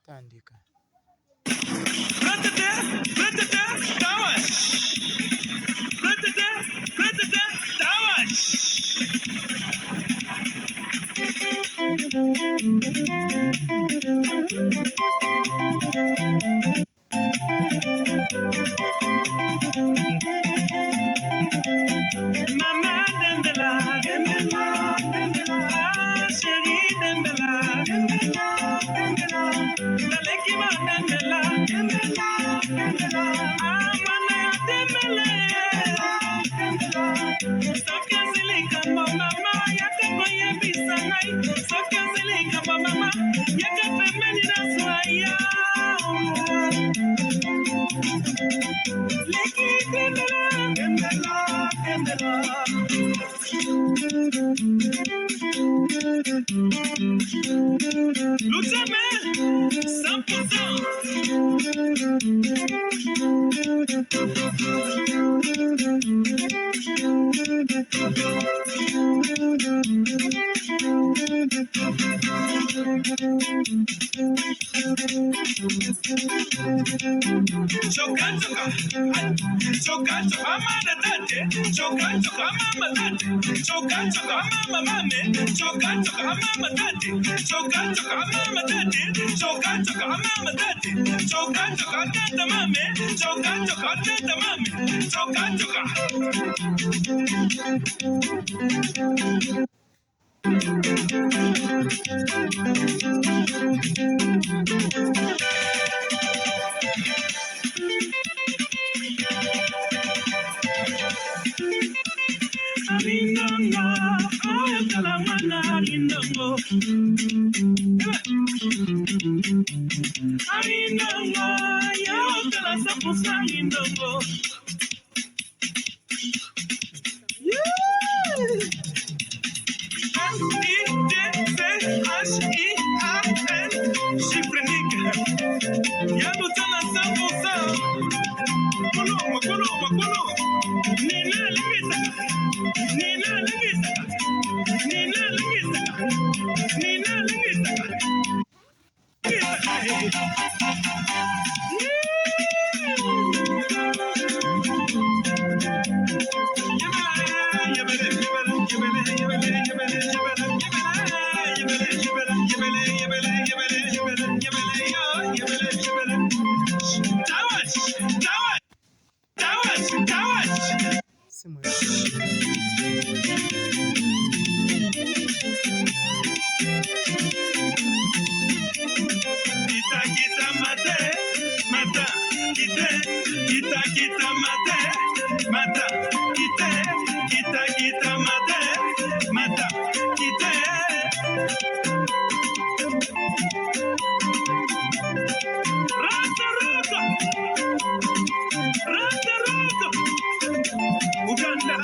tandika. Mama Dembela, Dembela, Dembela, chérie Dembela, Dembela, Dembela, Dalekima Dembela, Dembela, Dembela, Amana Dembele, Dembela, Sokia Zilika Mama, Yakakoye Bisanai, Sokia Zilika Mama, Yakapemeni Naswaya, Leki Dembela, Dembela, Dembela. Lutamel, 100%. Chokancho amana tate, chokancho amama tate, chokancho amama mame, chokancho amama tate, chokancho amama tate, chokancho amama tate, chokancho atata mame, chokancho atata mame, chokancho. Rindongo, oh kalamana rindongo. Rindongo, yo kalasapusa rindongo. H-I-D-C-H-I-A-N, Chyprinique. Y'a tala 100%. Kolo. Nina Legisaka. Nina Legisaka. Uganda.